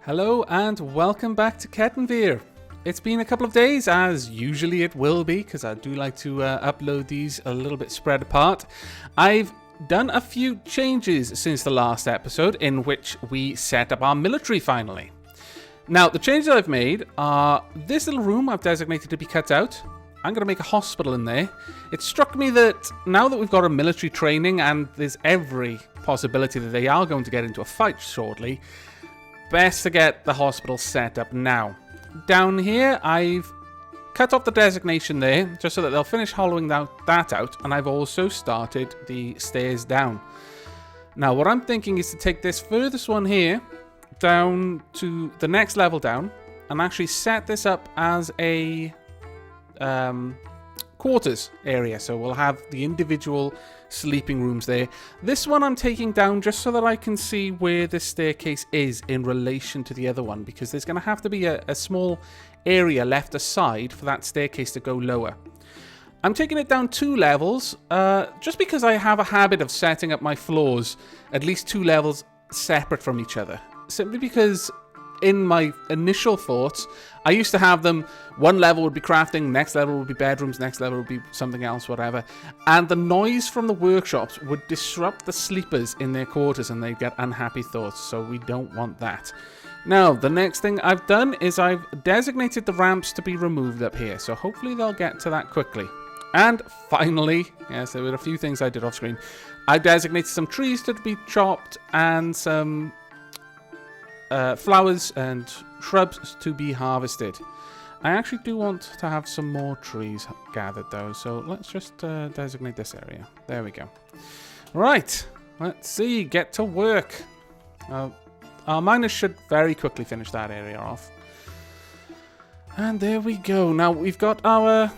Hello and welcome back to Cattenvîr. It's been a couple of days, as usually it will be, because I do like to upload these a little bit spread apart. I've done a few changes since the last episode, in which we set up our military finally. Now, the changes I've made are this little room I've designated to be cut out. I'm going to make a hospital in there. It struck me that now that we've got a military training and there's every possibility that they are going to get into a fight shortly, best to get the hospital set up now. Down here, I've cut off the designation there, just so that they'll finish hollowing that out, and I've also started the stairs down. Now, what I'm thinking is to take this furthest one here down to the next level down, and actually set this up as a quarters area, so we'll have the individual sleeping rooms there. This one I'm taking down just so that I can see where this staircase is in relation to the other one, because there's going to have to be a small area left aside for that staircase to go lower. I'm taking it down 2 levels, just because I have a habit of setting up my floors at least 2 levels separate from each other. Simply because in my initial thoughts, I used to have them, one level would be crafting, next level would be bedrooms, next level would be something else, whatever. And the noise from the workshops would disrupt the sleepers in their quarters and they'd get unhappy thoughts, so we don't want that. Now, the next thing I've done is I've designated the ramps to be removed up here, so hopefully they'll get to that quickly. And finally, yes, there were a few things I did off screen, I've designated some trees to be chopped and some flowers and shrubs to be harvested. I actually do want to have some more trees gathered though, so let's just designate this area. There we go. Right, let's see, get to work. Our miners should very quickly finish that area off. And there we go. Now we've got our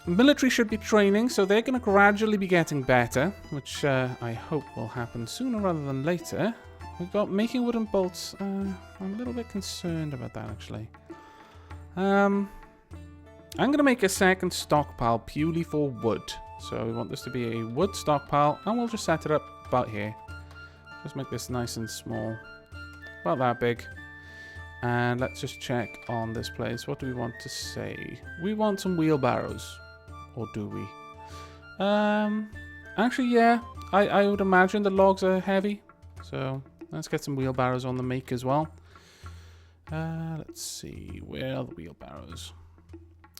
military should be training, so they're going to gradually be getting better, which I hope will happen sooner rather than later. We've got making wooden bolts. I'm a little bit concerned about that, actually. I'm going to make a second stockpile purely for wood. So we want this to be a wood stockpile, and we'll just set it up about here. Just make this nice and small. About that big. And let's just check on this place. What do we want to say? We want some wheelbarrows. Or do we? Actually, yeah. I would imagine the logs are heavy. So let's get some wheelbarrows on the make as well. Let's see. Where are the wheelbarrows?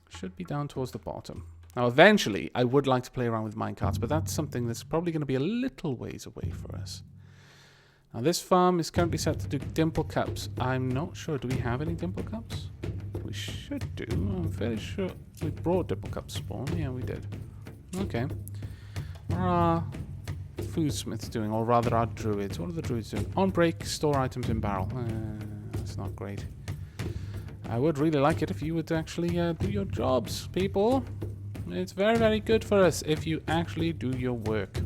Should be down towards the bottom. Now, eventually, I would like to play around with minecarts, but that's something that's probably going to be a little ways away for us. Now, this farm is currently set to do dimple cups. I'm not sure. Do we have any dimple cups? We should do. I'm fairly sure we brought dimple cups spawn. Yeah, we did. Okay. What are our foodsmiths doing? Or rather, our druids. What are the druids doing? On break, store items in barrel. That's not great. I would really like it if you would actually do your jobs, people. It's very, very good for us if you actually do your work.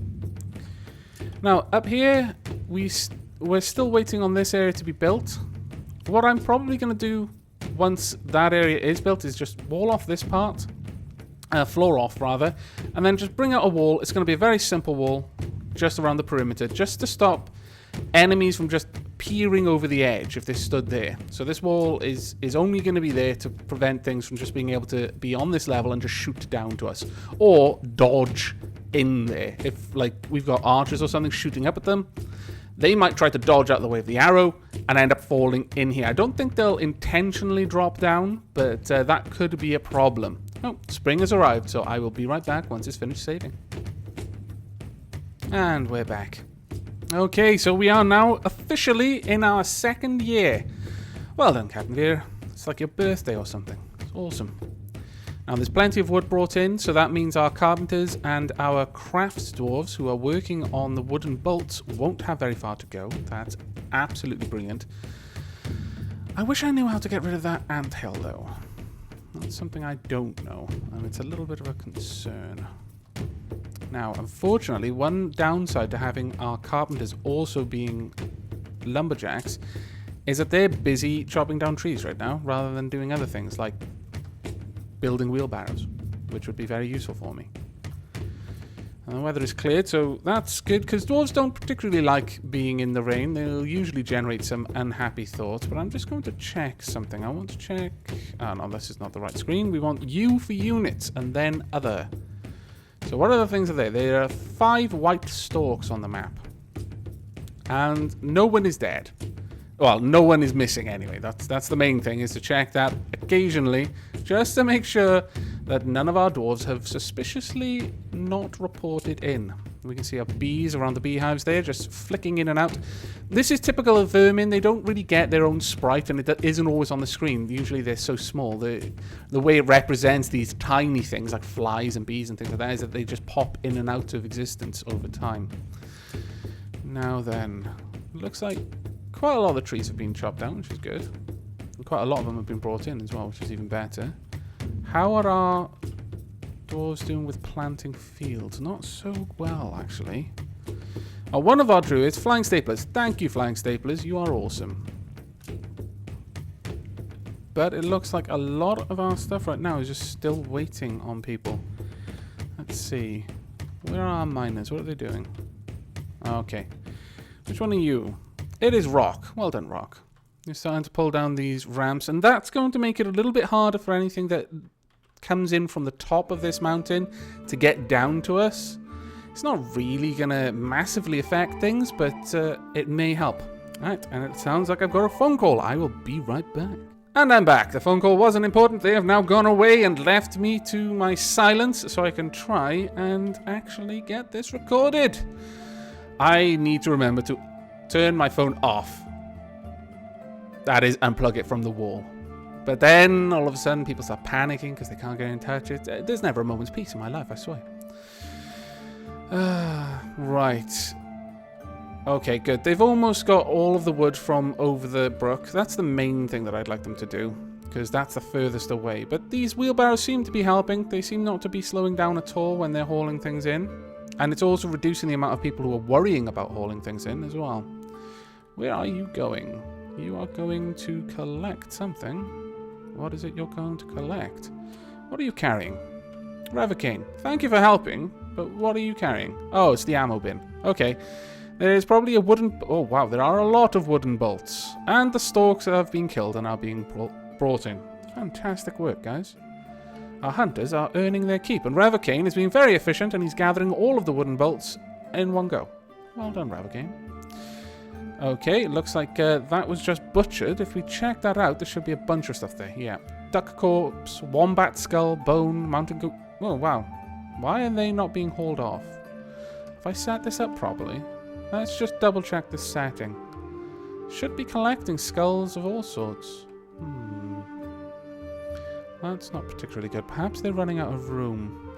Now, up here, we're still waiting on this area to be built. What I'm probably going to do once that area is built is just wall off this part, floor off rather, and then just bring out a wall. It's going to be a very simple wall just around the perimeter, just to stop enemies from just peering over the edge if they stood there. So this wall is only going to be there to prevent things from just being able to be on this level and just shoot down to us, or dodge in there. If like we've got archers or something shooting up at them, they might try to dodge out the way of the arrow and end up falling in here. I don't think they'll intentionally drop down, but that could be a problem. Oh, spring has arrived, so I will be right back once it's finished saving. And we're back. Okay, so we are now officially in our 2nd year. Well done, Cattenvîr. It's like your birthday or something. It's awesome. Now, there's plenty of wood brought in, so that means our carpenters and our crafts dwarves who are working on the wooden bolts won't have very far to go. That's absolutely brilliant. I wish I knew how to get rid of that anthill, though. That's something I don't know, and it's a little bit of a concern. Now, unfortunately, one downside to having our carpenters also being lumberjacks is that they're busy chopping down trees right now, rather than doing other things like building wheelbarrows, which would be very useful for me. And the weather is cleared, so that's good, because dwarves don't particularly like being in the rain. They'll usually generate some unhappy thoughts, but I'm just going to check something. I want to check... Oh, no, this is not the right screen. We want U for units, and then other. So what other things are there? There are 5 white stalks on the map. And no one is dead. Well, no one is missing anyway. That's the main thing, is to check that occasionally, just to make sure that none of our dwarves have suspiciously not reported in. We can see our bees around the beehives there, just flicking in and out. This is typical of vermin. They don't really get their own sprite, and it isn't always on the screen. Usually they're so small. The way it represents these tiny things like flies and bees and things like that is that they just pop in and out of existence over time. Now then, looks like quite a lot of the trees have been chopped down, which is good. And quite a lot of them have been brought in as well, which is even better. How are our dwarves doing with planting fields? Not so well, actually. Oh, one of our druids, Flying Staplers. Thank you, Flying Staplers. You are awesome. But it looks like a lot of our stuff right now is just still waiting on people. Let's see. Where are our miners? What are they doing? Okay. Which one are you? It is Rock. Well done, Rock. You're starting to pull down these ramps, and that's going to make it a little bit harder for anything that comes in from the top of this mountain to get down to us. It's not really going to massively affect things, but it may help. Right, and it sounds like I've got a phone call. I will be right back. And I'm back. The phone call wasn't important. They have now gone away and left me to my silence so I can try and actually get this recorded. I need to remember to turn my phone off. That is, unplug it from the wall. But then, all of a sudden, people start panicking because they can't get in touch. There's never a moment's peace in my life, I swear. Right. Okay, good. They've almost got all of the wood from over the brook. That's the main thing that I'd like them to do, because that's the furthest away. But these wheelbarrows seem to be helping. They seem not to be slowing down at all when they're hauling things in. And it's also reducing the amount of people who are worrying about hauling things in as well. Where are you going? You are going to collect something. What is it you're going to collect? What are you carrying? Ravicane, thank you for helping, but what are you carrying? Oh, it's the ammo bin. Okay. There is probably a wooden... Oh, wow, there are a lot of wooden bolts. And the stalks have been killed and are being brought in. Fantastic work, guys. Our hunters are earning their keep, and Ravicane is being very efficient, and he's gathering all of the wooden bolts in one go. Well done, Ravicane. Okay, it looks like that was just butchered. If we check that out, there should be a bunch of stuff there. Yeah. Duck corpse, wombat skull, bone, mountain goat... Oh, wow. Why are they not being hauled off? If I set this up properly... Let's just double check the setting. Should be collecting skulls of all sorts. That's not particularly good. Perhaps they're running out of room.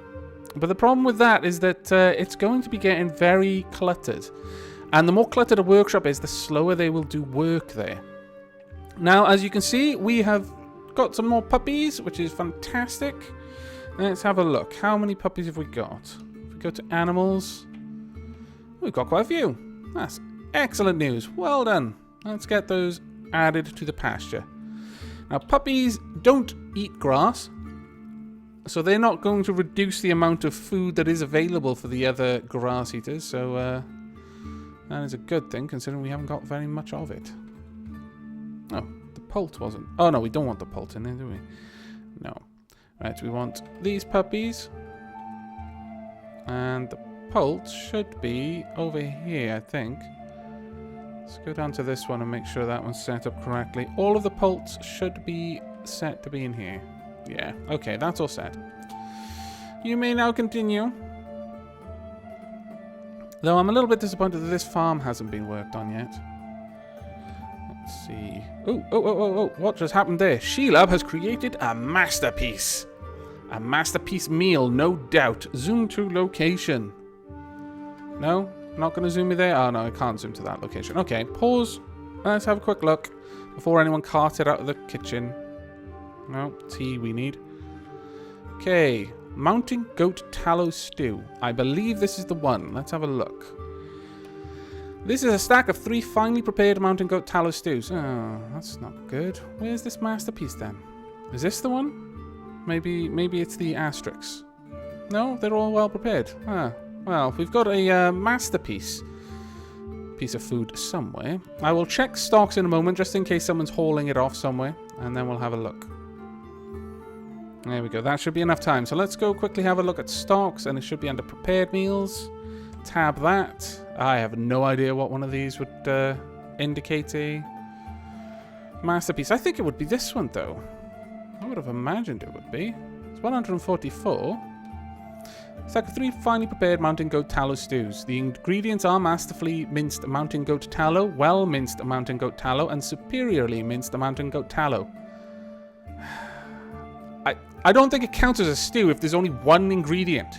But the problem with that is that it's going to be getting very cluttered. And the more cluttered a workshop is, the slower they will do work there. Now, as you can see, we have got some more puppies, which is fantastic. Let's have a look. How many puppies have we got? If we go to animals, we've got quite a few. That's excellent news. Well done. Let's get those added to the pasture. Now, puppies don't eat grass, so they're not going to reduce the amount of food that is available for the other grass eaters, so that is a good thing, considering we haven't got very much of it. Oh, the poult wasn't... Oh, no, we don't want the poult in there, do we? No. Right, we want these puppies. And the poult should be over here, I think. Let's go down to this one and make sure that one's set up correctly. All of the poults should be set to be in here. Yeah, okay, that's all set. You may now continue. Though I'm a little bit disappointed that this farm hasn't been worked on yet. Let's see. Oh, what just happened there? Sheila has created a masterpiece. A masterpiece meal, no doubt. Zoom to location. No? Not going to zoom me there? Oh, no, I can't zoom to that location. Okay, pause. Let's have a quick look before anyone carts it out of the kitchen. No, tea we need. Okay, mountain goat tallow stew. I believe this is the one. Let's have a look. This is a stack of 3 finely prepared mountain goat tallow stews. Oh, that's not good. Where's this masterpiece then? Is this the one? Maybe it's the asterisks. No, they're all well prepared. Ah, Well, we've got a masterpiece piece of food somewhere. I will check stocks in a moment just in case someone's hauling it off somewhere, and then we'll have a look. There we go. That should be enough time. So let's go quickly have a look at stocks, and it should be under prepared meals. Tab that. I have no idea what one of these would indicate a masterpiece. I think it would be this one, though. I would have imagined it would be. It's 144. It's like 3 finely prepared mountain goat tallow stews. The ingredients are masterfully minced mountain goat tallow, well minced mountain goat tallow, and superiorly minced mountain goat tallow. I don't think it counts as a stew if there's only one ingredient.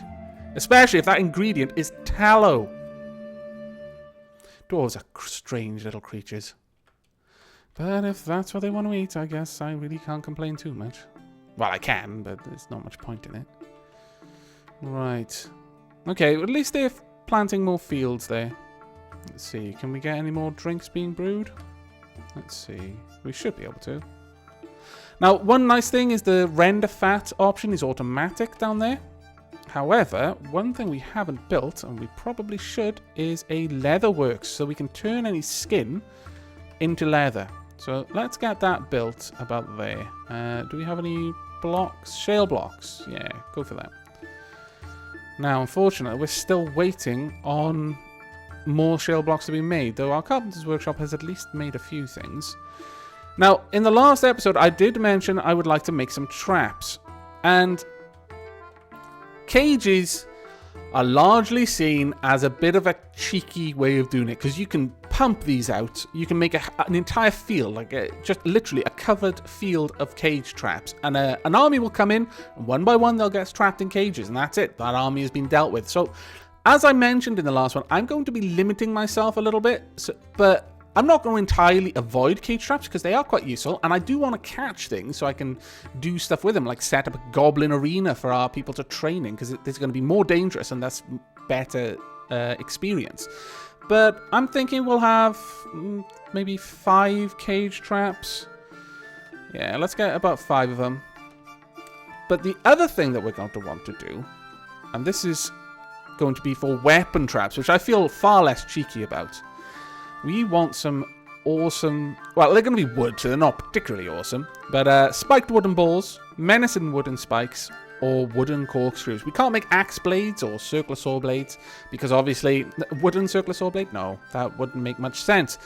Especially if that ingredient is tallow. Dwarves are strange little creatures. But if that's what they want to eat, I guess I really can't complain too much. Well, I can, but there's not much point in it. Right. Okay, at least they're planting more fields there. Let's see, can we get any more drinks being brewed? Let's see. We should be able to. Now, one nice thing is the render fat option is automatic down there. However, one thing we haven't built, and we probably should, is a leather works, so we can turn any skin into leather. So let's get that built about there. Do we have any blocks? Shale blocks. Yeah, go for that. Now, unfortunately, we're still waiting on more shale blocks to be made, though our carpenter's workshop has at least made a few things. Now, in the last episode, I did mention I would like to make some traps. And cages are largely seen as a bit of a cheeky way of doing it, because you can pump these out. You can make an entire field, like just literally a covered field of cage traps. And an army will come in, and one by one they'll get trapped in cages, and that's it. That army has been dealt with. So, as I mentioned in the last one, I'm going to be limiting myself a little bit, but I'm not going to entirely avoid cage traps because they are quite useful, and I do want to catch things so I can do stuff with them, like set up a goblin arena for our people to train in, because it's going to be more dangerous and that's better experience. But I'm thinking we'll have maybe 5 cage traps. Yeah, let's get about 5 of them. But the other thing that we're going to want to do, and this is going to be for weapon traps, which I feel far less cheeky about. We want some awesome... Well, they're going to be wood, so they're not particularly awesome. But spiked wooden balls, menacing wooden spikes, or wooden corkscrews. We can't make axe blades or circular saw blades, because obviously... Wooden circular saw blade? No, that wouldn't make much sense.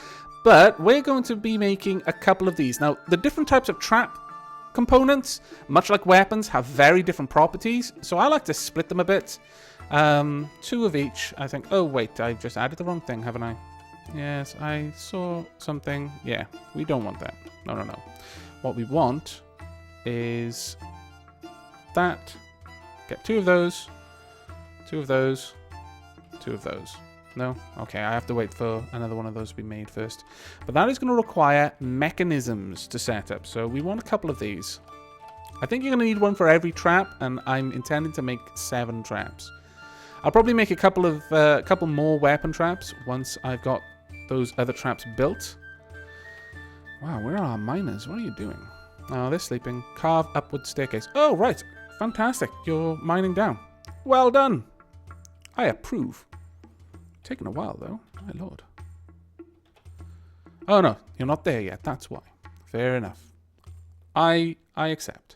But we're going to be making a couple of these. Now, the different types of trap components, much like weapons, have very different properties. So I like to split them a bit. 2 of each, I think. Oh, wait, I just added the wrong thing, haven't I? Yes, I saw something. Yeah, we don't want that. No, no, no. What we want is that. Get 2 of those. 2 of those. 2 of those. No? Okay, I have to wait for another one of those to be made first. But that is going to require mechanisms to set up. So we want a couple of these. I think you're going to need one for every trap, and I'm intending to make 7 traps. I'll probably make a couple more weapon traps once I've got those other traps built. Wow, where are our miners? What are you doing? Oh, they're sleeping. Carve upward staircase. Oh, right. Fantastic. You're mining down. Well done. I approve. Taking a while, though. My lord. Oh, no. You're not there yet. That's why. Fair enough. I accept.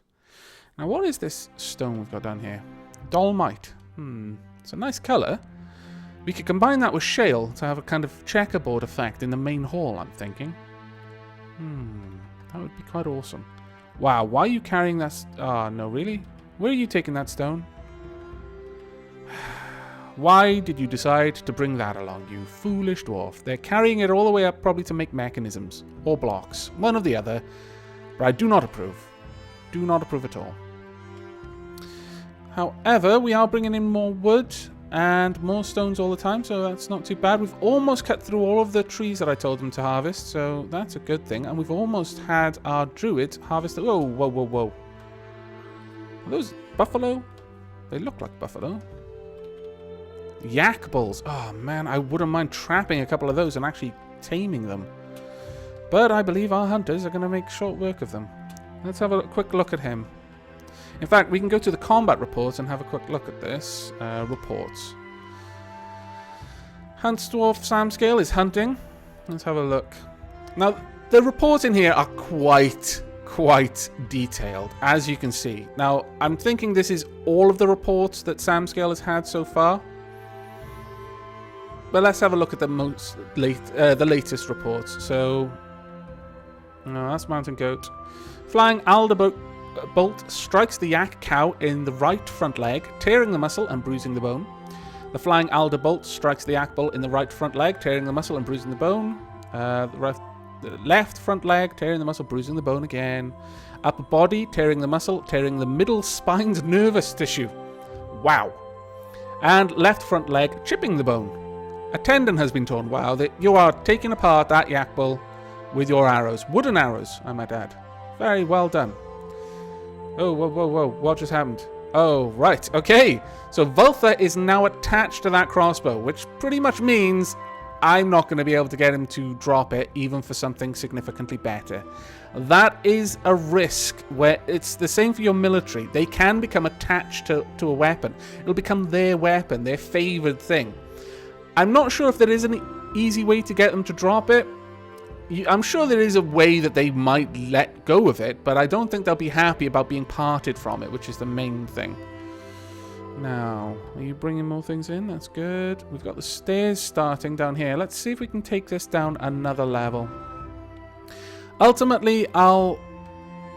Now, what is this stone we've got down here? Dolomite. It's a nice colour. We could combine that with shale to have a kind of checkerboard effect in the main hall, I'm thinking. That would be quite awesome. Wow, why are you carrying that? Oh, no, really? Where are you taking that stone? Why did you decide to bring that along, you foolish dwarf? They're carrying it all the way up probably to make mechanisms. Or blocks. One or the other. But I do not approve. Do not approve at all. However, we are bringing in more wood and more stones all the time, so that's not too bad. We've almost cut through all of the trees that I told them to harvest, so that's a good thing. And we've almost had our druid harvest... Whoa, whoa, whoa, whoa. Are those buffalo? They look like buffalo. Yak bulls. Oh, man, I wouldn't mind trapping a couple of those and actually taming them. But I believe our hunters are going to make short work of them. Let's have a quick look at him. In fact, we can go to the combat reports and have a quick look at this. Reports. Hunt Dwarf Samscale is hunting. Let's have a look. Now, the reports in here are quite detailed, as you can see. Now, I'm thinking this is all of the reports that Samscale has had so far. But let's have a look at the latest reports. So, no, that's Mountain Goat. Flying Alderbolt strikes the yak cow in the right front leg, tearing the muscle and bruising the bone. The Flying Alderbolt strikes the yak bull in the right front leg, tearing the muscle and bruising the bone. The left front leg, tearing the muscle, bruising the bone again. Upper body, tearing the muscle, tearing the middle spine's nervous tissue. Wow. And left front leg, chipping the bone. A tendon has been torn. Wow, you are taking apart that yak bull with your arrows. Wooden arrows, I might add. Very well done. Oh, whoa. What just happened? Oh, right. Okay. So Voltha is now attached to that crossbow, which pretty much means I'm not going to be able to get him to drop it, even for something significantly better. That is a risk where it's the same for your military. They can become attached to a weapon. It'll become their weapon, their favored thing. I'm not sure if there is an easy way to get them to drop it. I'm sure there is a way that they might let go of it, but I don't think they'll be happy about being parted from it, which is the main thing. Now, are you bringing more things in? That's good. We've got the stairs starting down here. Let's see if we can take this down another level. Ultimately, I'll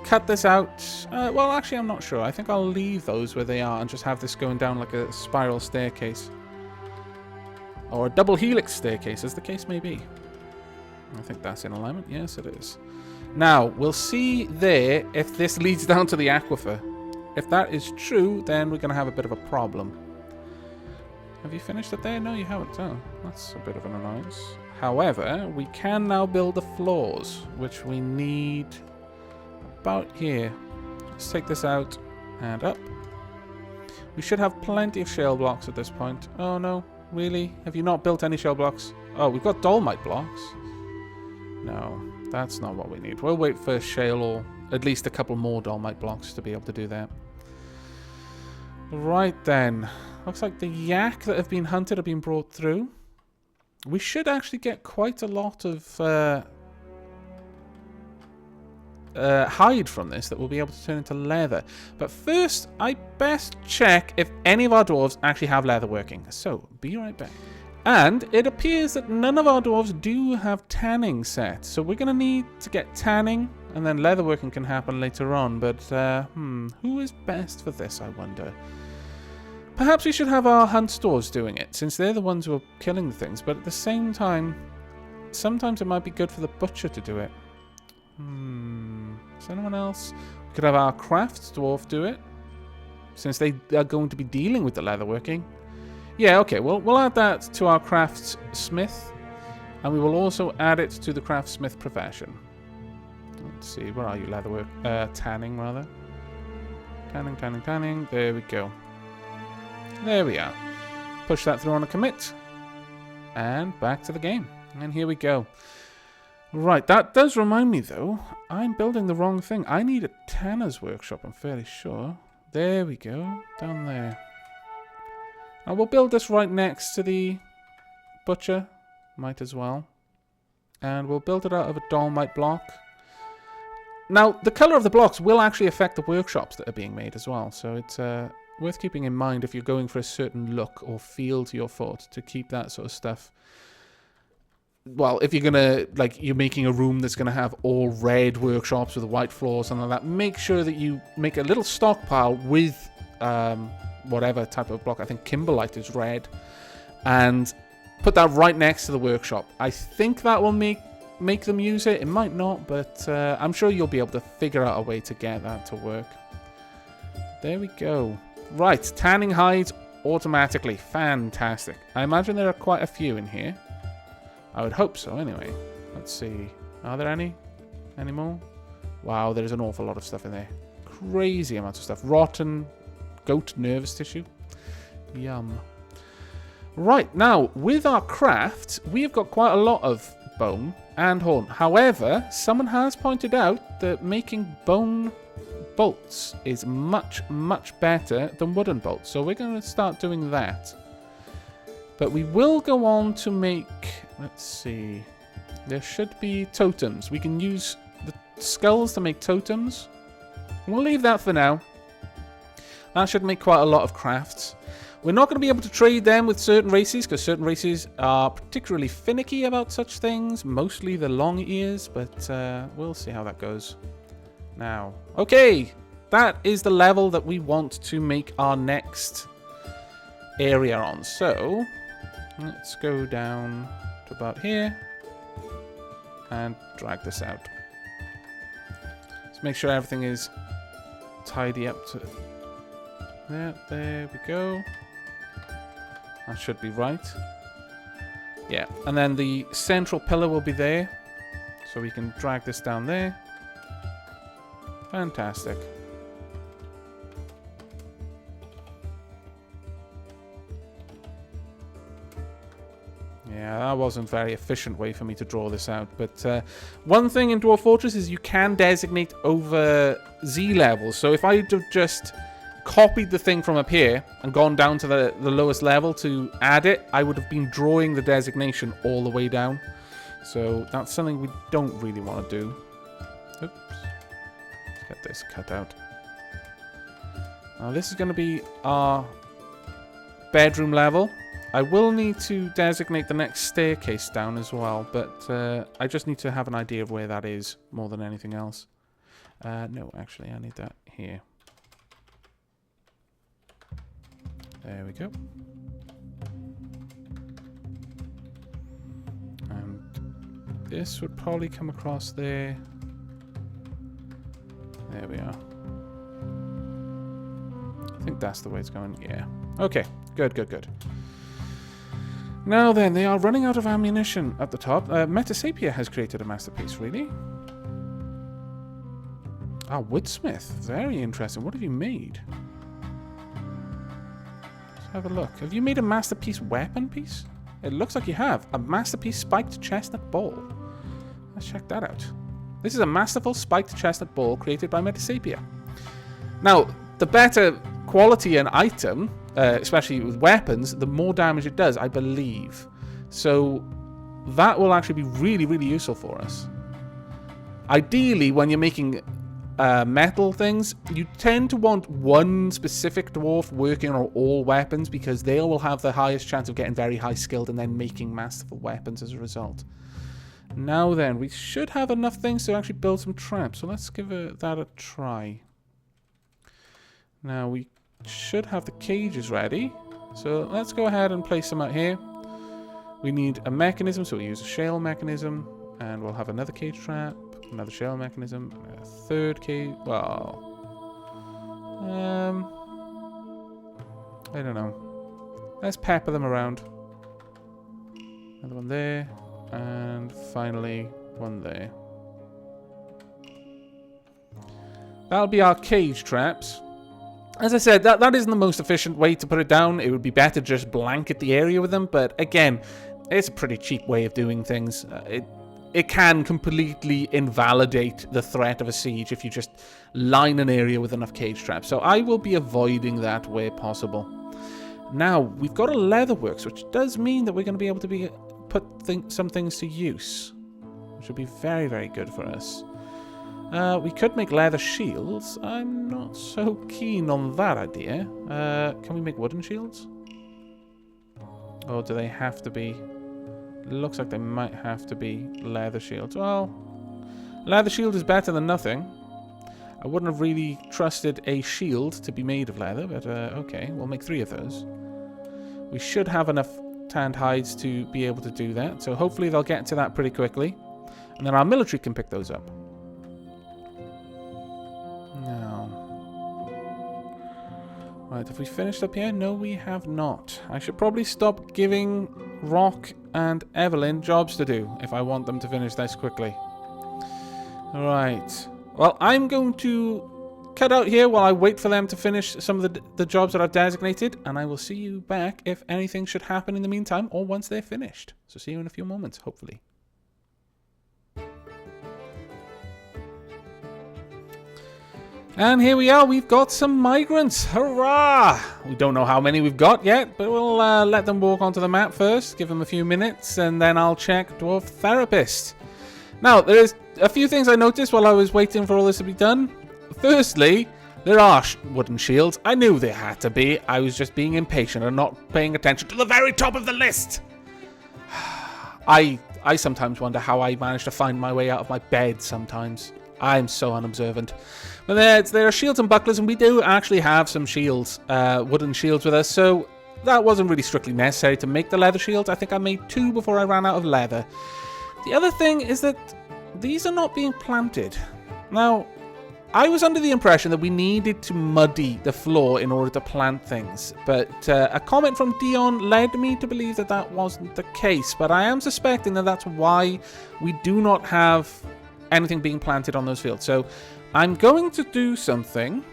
cut this out. Well, actually, I'm not sure. I think I'll leave those where they are and just have this going down like a spiral staircase. Or a double helix staircase, as the case may be. I think that's in alignment. Yes, it is. Now, we'll see there if this leads down to the aquifer. If that is true, then we're going to have a bit of a problem. Have you finished it there? No, you haven't. Oh, that's a bit of an annoyance. However, we can now build the floors, which we need about here. Let's take this out and up. We should have plenty of shale blocks at this point. Oh, no. Really? Have you not built any shale blocks? Oh, we've got dolomite blocks. No, that's not what we need. We'll wait for shale or at least a couple more dolomite blocks to be able to do that. Right then. Looks like the yak that have been hunted have been brought through. We should actually get quite a lot of hide from this that we'll be able to turn into leather. But first, I best check if any of our dwarves actually have leather working. So, be right back. And it appears that none of our dwarves do have tanning set. So we're going to need to get tanning, and then leatherworking can happen later on. But, who is best for this, I wonder? Perhaps we should have our hunt stores doing it, since they're the ones who are killing the things. But at the same time, sometimes it might be good for the butcher to do it. Is anyone else? We could have our crafts dwarf do it, since they are going to be dealing with the leatherworking. Yeah, okay, we'll add that to our craftsmith, and we will also add it to the craftsmith profession. Let's see, where are you, leatherwork? Tanning, rather. Tanning. There we go. There we are. Push that through on a commit, and back to the game. And here we go. Right, that does remind me, though. I'm building the wrong thing. I need a tanner's workshop, I'm fairly sure. There we go, down there. And we'll build this right next to the butcher. Might as well. And we'll build it out of a dolomite block. Now, the colour of the blocks will actually affect the workshops that are being made as well. So it's worth keeping in mind if you're going for a certain look or feel to your fort, to keep that sort of stuff. Well, if you're going to, like, you're making a room that's going to have all red workshops with white floors, something like that, make sure that you make a little stockpile with whatever type of block. I think kimberlite is red. And put that right next to the workshop. I think that will make them use it. It might not, but I'm sure you'll be able to figure out a way to get that to work. There we go. Right, tanning hides automatically. Fantastic. I imagine there are quite a few in here. I would hope so, anyway. Let's see. Are there any? Any more? Wow, there's an awful lot of stuff in there. Crazy amounts of stuff. Rotten goat nervous tissue. Yum. Right, now, with our crafts, we've got quite a lot of bone and horn. However, someone has pointed out that making bone bolts is much, much better than wooden bolts. So we're going to start doing that. But we will go on to make... Let's see. There should be totems. We can use the skulls to make totems. We'll leave that for now. That should make quite a lot of crafts. We're not going to be able to trade them with certain races, because certain races are particularly finicky about such things. Mostly the long ears, but we'll see how that goes. Now, okay, that is the level that we want to make our next area on. So, let's go down to about here and drag this out. Let's make sure everything is tidy up to there. There we go. That should be right. Yeah, and then the central pillar will be there. So we can drag this down there. Fantastic. Yeah, that wasn't a very efficient way for me to draw this out. But one thing in Dwarf Fortress is you can designate over Z levels. So if I just copied the thing from up here and gone down to the lowest level to add it, I would have been drawing the designation all the way down. So that's something we don't really want to do. Oops. Let's get this cut out. Now this is going to be our bedroom level. I will need to designate the next staircase down as well, but I just need to have an idea of where that is more than anything else. No, actually, I need that here. There we go. And this would probably come across there. There we are. I think that's the way it's going. Yeah. Okay. Good, good, good. Now then, they are running out of ammunition at the top. Metasapia has created a masterpiece, really? Ah, Woodsmith. Very interesting. What have you made? Have a look. Have you made a masterpiece weapon piece? It looks like you have. A masterpiece spiked chestnut ball. Let's check that out. This is a masterful spiked chestnut ball created by Metasapia. Now, the better quality an item, especially with weapons, the more damage it does, I believe. So that will actually be really, really useful for us. Ideally, when you're making metal things, you tend to want one specific dwarf working on all weapons because they will have the highest chance of getting very high skilled and then making masterful weapons as a result. Now then, we should have enough things to actually build some traps, so let's give that a try. Now we should have the cages ready, so let's go ahead and place them out here. We need a mechanism, so we'll use a shell mechanism, and we'll have another cage trap. Another shell mechanism, a third cage. Well, I don't know. Let's pepper them around. Another one there, and finally one there. That'll be our cage traps. As I said, that isn't the most efficient way to put it down. It would be better just blanket the area with them, but again, it's a pretty cheap way of doing things. It can completely invalidate the threat of a siege if you just line an area with enough cage traps. So I will be avoiding that where possible. Now, we've got a leatherworks, which does mean that we're going to be able to put some things to use, which will be very, very good for us. We could make leather shields. I'm not so keen on that idea. Can we make wooden shields? Or do they have to be... Looks like they might have to be leather shields. Well, leather shield is better than nothing. I wouldn't have really trusted a shield to be made of leather, but okay, we'll make 3 of those. We should have enough tanned hides to be able to do that, so hopefully they'll get to that pretty quickly. And then our military can pick those up. Right, have we finished up here? No, we have not. I should probably stop giving Rock and Evelyn jobs to do if I want them to finish this quickly. Alright. Well, I'm going to cut out here while I wait for them to finish some of the jobs that I've designated, and I will see you back if anything should happen in the meantime or once they're finished. So see you in a few moments, hopefully. And here we are, we've got some migrants. Hurrah! We don't know how many we've got yet, but we'll let them walk onto the map first, give them a few minutes, and then I'll check Dwarf Therapist. Now, there's a few things I noticed while I was waiting for all this to be done. Firstly, there are wooden shields. I knew there had to be. I was just being impatient and not paying attention to the very top of the list. I sometimes wonder how I manage to find my way out of my bed sometimes. I'm so unobservant. But there are shields and bucklers, and we do actually have some shields, wooden shields with us, so that wasn't really strictly necessary to make the leather shields. I think I made 2 before I ran out of leather. The other thing is that these are not being planted. Now, I was under the impression that we needed to muddy the floor in order to plant things, but a comment from Dion led me to believe that that wasn't the case, but I am suspecting that that's why we do not have anything being planted on those fields. So I'm going to do something.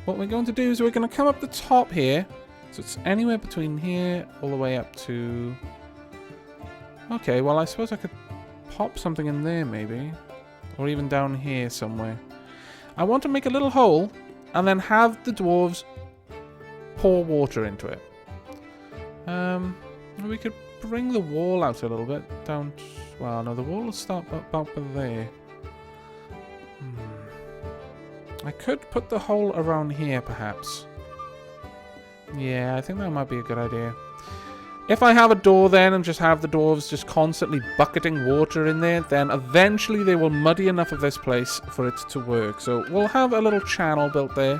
What we're going to do is we're going to come up the top here. So it's anywhere between here all the way up to... Okay, well, I suppose I could pop something in there maybe. Or even down here somewhere. I want to make a little hole and then have the dwarves pour water into it. We could bring the wall out a little bit. Down... Well, no, the wall will start about there. I could put the hole around here, perhaps. Yeah, I think that might be a good idea. If I have a door then and just have the dwarves just constantly bucketing water in there, then eventually they will muddy enough of this place for it to work. So we'll have a little channel built there.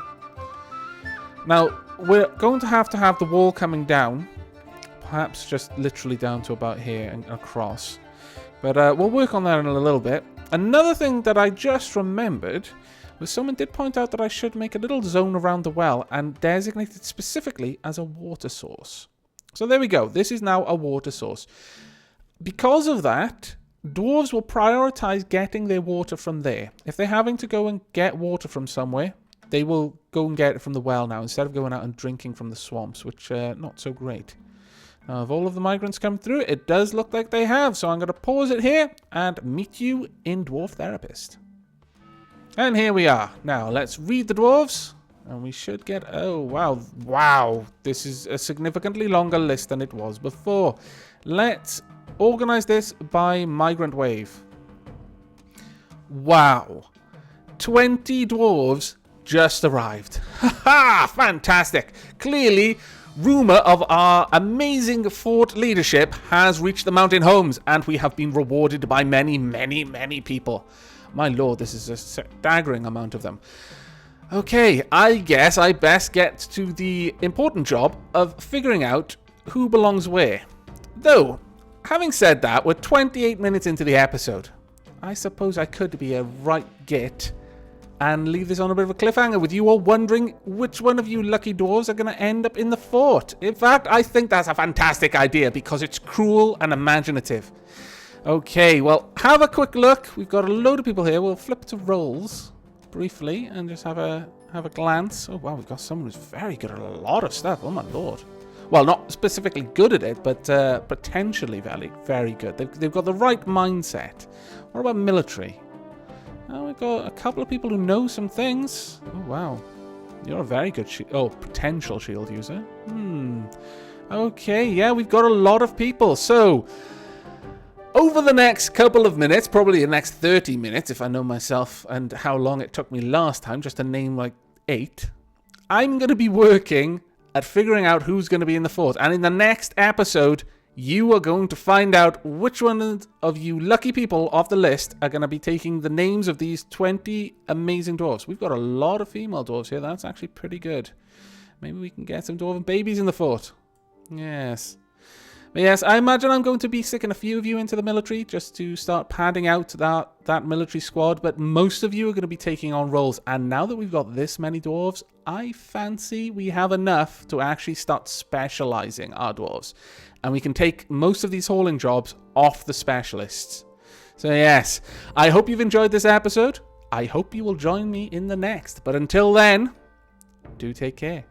Now, we're going to have the wall coming down. Perhaps just literally down to about here and across. But we'll work on that in a little bit. Another thing that I just remembered was someone did point out that I should make a little zone around the well and designate it specifically as a water source. So there we go. This is now a water source. Because of that, dwarves will prioritize getting their water from there. If they're having to go and get water from somewhere, they will go and get it from the well now instead of going out and drinking from the swamps, which not so great. Now, have all of the migrants come through? It does look like they have, so I'm going to pause it here and meet you in Dwarf Therapist. And here we are. Now, let's read the dwarves, and we should get... Oh, wow. Wow. This is a significantly longer list than it was before. Let's organize this by migrant wave. Wow. 20 dwarves just arrived. Ha-ha! Fantastic. Clearly... Rumour of our amazing fort leadership has reached the mountain homes, and we have been rewarded by many, many, many people. My lord, this is a staggering amount of them. Okay, I guess I best get to the important job of figuring out who belongs where. Though, having said that, we're 28 minutes into the episode. I suppose I could be a right git and leave this on a bit of a cliffhanger with you all wondering which one of you lucky dwarves are going to end up in the fort. In fact, I think that's a fantastic idea because it's cruel and imaginative. Okay, well, have a quick look. We've got a load of people here. We'll flip to roles briefly and just have a glance. Oh, wow, we've got someone who's very good at a lot of stuff. Oh, my lord. Well, not specifically good at it, but potentially very good. They've got the right mindset. What about military? Oh, we've got a couple of people who know some things. Oh, wow. You're a very good potential shield user. Okay, yeah, we've got a lot of people. So, over the next couple of minutes, probably the next 30 minutes, if I know myself and how long it took me last time, just to name like 8, I'm going to be working at figuring out who's going to be in the fort. And in the next episode, you are going to find out which one of you lucky people off the list are going to be taking the names of these 20 amazing dwarves. We've got a lot of female dwarves here. That's actually pretty good. Maybe we can get some dwarven babies in the fort. Yes. But yes, I imagine I'm going to be sticking a few of you into the military just to start padding out that military squad. But most of you are going to be taking on roles. And now that we've got this many dwarves, I fancy we have enough to actually start specializing our dwarves. And we can take most of these hauling jobs off the specialists. So yes, I hope you've enjoyed this episode. I hope you will join me in the next. But until then, do take care.